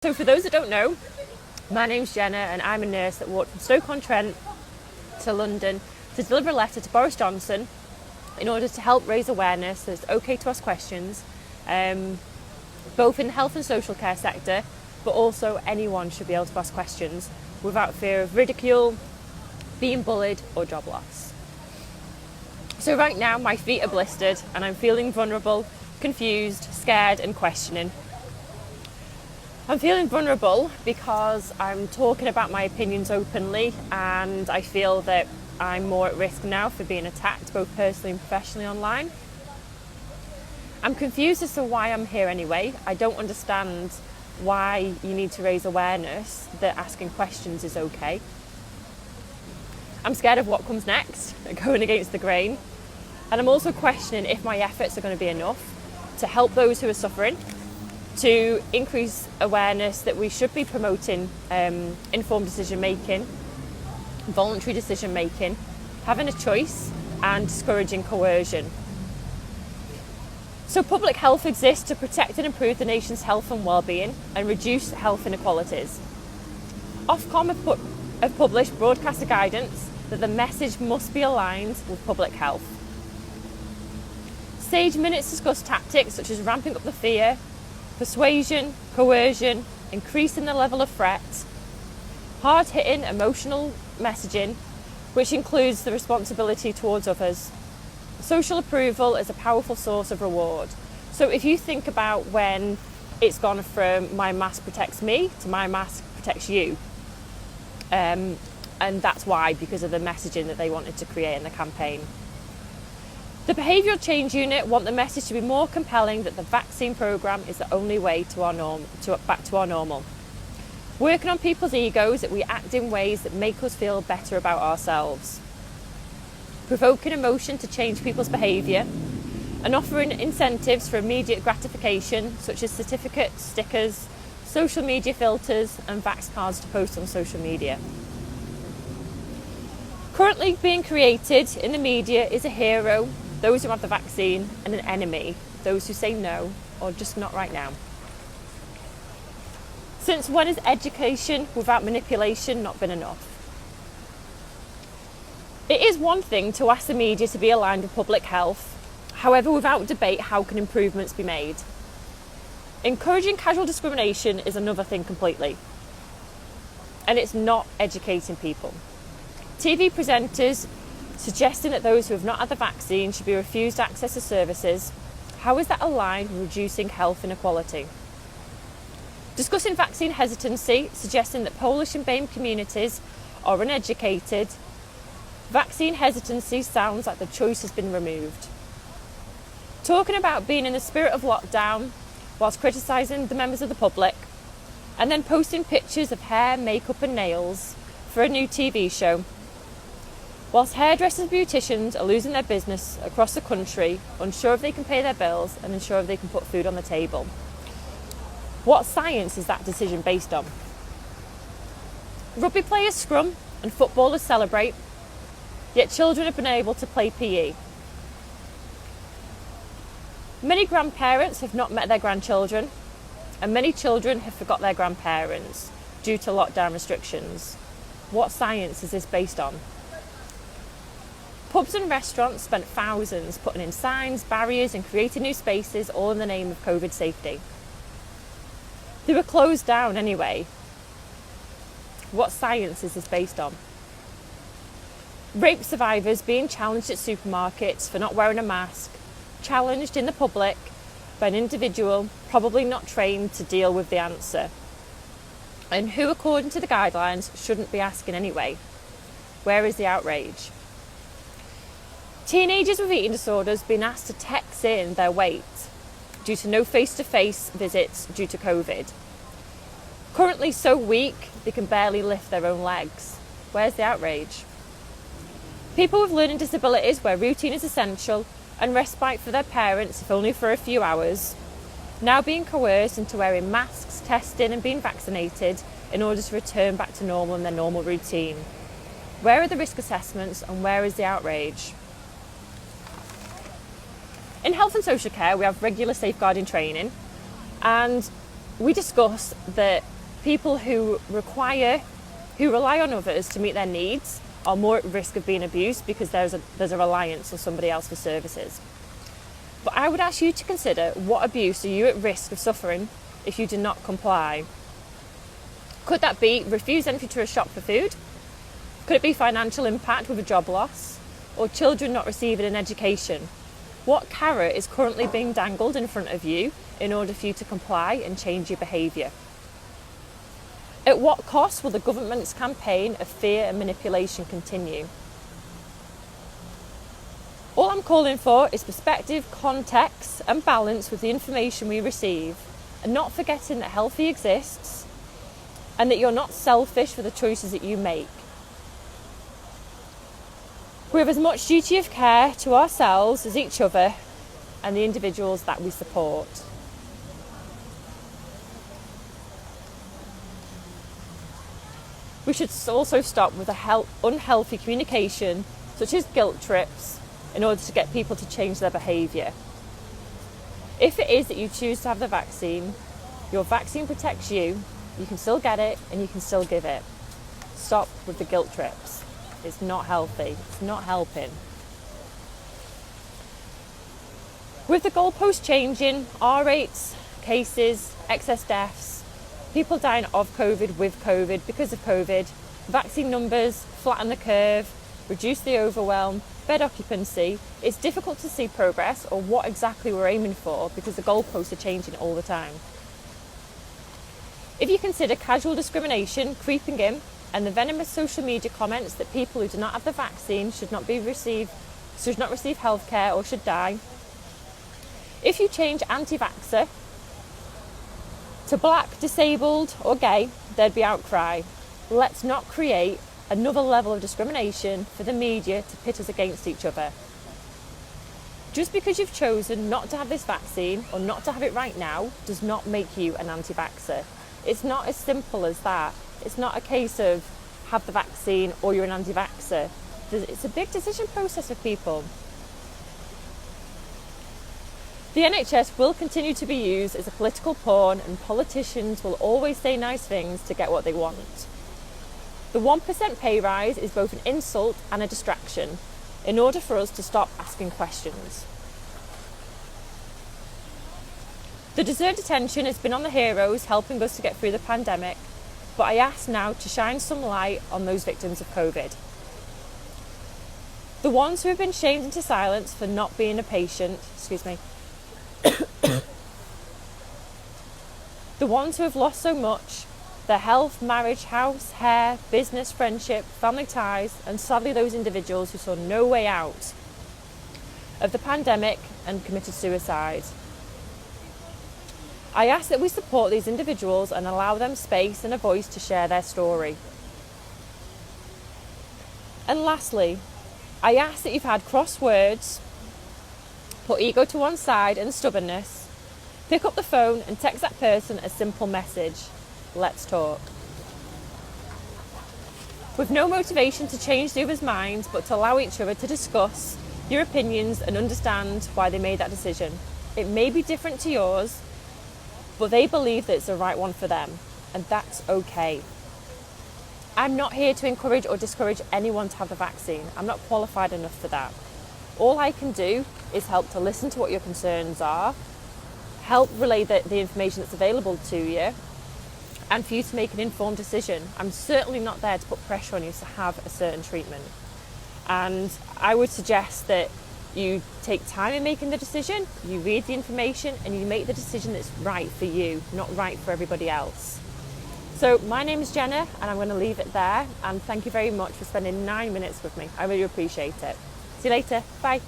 So for those that don't know, my name's Jenna and I'm a nurse that walked from Stoke-on-Trent to London to deliver a letter to Boris Johnson in order to help raise awareness that it's okay to ask questions, both in the health and social care sector, but also anyone should be able to ask questions without fear of ridicule, being bullied or job loss. So right now my feet are blistered and I'm feeling vulnerable, confused, scared and questioning. I'm feeling vulnerable because I'm talking about my opinions openly and I feel that I'm more at risk now for being attacked both personally and professionally online. I'm confused as to why I'm here anyway. I don't understand why you need to raise awareness that asking questions is okay. I'm scared of what comes next, going against the grain. And I'm also questioning if my efforts are going to be enough to help those who are suffering, to increase awareness that we should be promoting informed decision making, voluntary decision making, having a choice and discouraging coercion. So public health exists to protect and improve the nation's health and well-being and reduce health inequalities. Ofcom have published broadcaster guidance that the message must be aligned with public health. Stage minutes discuss tactics such as ramping up the fear, persuasion, coercion, increasing the level of threat, hard-hitting emotional messaging, which includes the responsibility towards others. Social approval is a powerful source of reward. So if you think about when it's gone from my mask protects me to my mask protects you, and that's why, because of the messaging that they wanted to create in the campaign. The Behavioural Change Unit want the message to be more compelling that the vaccine programme is the only way to back to our normal. Working on people's egos that we act in ways that make us feel better about ourselves. Provoking emotion to change people's behaviour and offering incentives for immediate gratification such as certificates, stickers, social media filters and vax cards to post on social media. Currently being created in the media is a hero, those who have the vaccine, and an enemy, those who say no or just not right now. Since when has education without manipulation not been enough? It is one thing to ask the media to be aligned with public health, however, without debate, how can improvements be made? Encouraging casual discrimination is another thing completely, and it's not educating people. TV presenters suggesting that those who have not had the vaccine should be refused access to services. How is that aligned with reducing health inequality? Discussing vaccine hesitancy, suggesting that Polish and BAME communities are uneducated. Vaccine hesitancy sounds like the choice has been removed. Talking about being in the spirit of lockdown whilst criticising the members of the public, and then posting pictures of hair, makeup and nails for a new TV show. Whilst hairdressers and beauticians are losing their business across the country, unsure if they can pay their bills and unsure if they can put food on the table. What science is that decision based on? Rugby players scrum and footballers celebrate, yet children have been able to play PE. Many grandparents have not met their grandchildren, and many children have forgot their grandparents due to lockdown restrictions. What science is this based on? Pubs and restaurants spent thousands putting in signs, barriers and creating new spaces, all in the name of COVID safety. They were closed down anyway. What science is this based on? Rape survivors being challenged at supermarkets for not wearing a mask, challenged in the public by an individual probably not trained to deal with the answer, and who, according to the guidelines, shouldn't be asking anyway. Where is the outrage? Teenagers with eating disorders being asked to text in their weight due to no face-to-face visits due to COVID. Currently so weak they can barely lift their own legs. Where's the outrage? People with learning disabilities where routine is essential and respite for their parents, if only for a few hours, now being coerced into wearing masks, testing and being vaccinated in order to return back to normal in their normal routine. Where are the risk assessments and where is the outrage? In health and social care, we have regular safeguarding training, and we discuss that people who rely on others to meet their needs are more at risk of being abused because there's a reliance on somebody else for services. But I would ask you to consider, what abuse are you at risk of suffering if you do not comply? Could that be refuse entry to a shop for food? Could it be financial impact with a job loss? Or children not receiving an education? What carrot is currently being dangled in front of you in order for you to comply and change your behaviour? At what cost will the government's campaign of fear and manipulation continue? All I'm calling for is perspective, context and balance with the information we receive, and not forgetting that healthy exists and that you're not selfish for the choices that you make. We have as much duty of care to ourselves as each other and the individuals that we support. We should also stop with unhealthy communication, such as guilt trips, in order to get people to change their behaviour. If it is that you choose to have the vaccine, your vaccine protects you, you can still get it and you can still give it. Stop with the guilt trips. It's not healthy. It's not helping. With the goalposts changing, R rates, cases, excess deaths, people dying of COVID, with COVID, because of COVID, vaccine numbers, flatten the curve, reduce the overwhelm, bed occupancy, it's difficult to see progress or what exactly we're aiming for because the goalposts are changing all the time. If you consider casual discrimination creeping in and the venomous social media comments that people who do not have the vaccine should not receive healthcare or should die, if you change anti-vaxxer to black, disabled or gay, there'd be outcry. Let's not create another level of discrimination for the media to pit us against each other. Just because you've chosen not to have this vaccine or not to have it right now does not make you an anti-vaxxer. It's not as simple as that. It's not a case of have the vaccine or you're an anti-vaxxer. It's a big decision process for people. The NHS will continue to be used as a political pawn and politicians will always say nice things to get what they want. The 1% pay rise is both an insult and a distraction in order for us to stop asking questions. The deserved attention has been on the heroes helping us to get through the pandemic, but I ask now to shine some light on those victims of COVID. The ones who have been shamed into silence for not being a patient, the ones who have lost so much, their health, marriage, house, hair, business, friendship, family ties, and sadly those individuals who saw no way out of the pandemic and committed suicide. I ask that we support these individuals and allow them space and a voice to share their story. And lastly, I ask that you've had crosswords, put ego to one side and stubbornness, pick up the phone and text that person a simple message. Let's talk. With no motivation to change the other's minds, but to allow each other to discuss your opinions and understand why they made that decision. It may be different to yours, but they believe that it's the right one for them, and that's okay. I'm not here to encourage or discourage anyone to have the vaccine. I'm not qualified enough for that. All I can do is help to listen to what your concerns are, help relay the information that's available to you, and for you to make an informed decision. I'm certainly not there to put pressure on you to have a certain treatment. And I would suggest that you take time in making the decision, you read the information, and you make the decision that's right for you, not right for everybody else. So my name is Jenna, and I'm going to leave it there. And thank you very much for spending 9 minutes with me. I really appreciate it. See you later. Bye.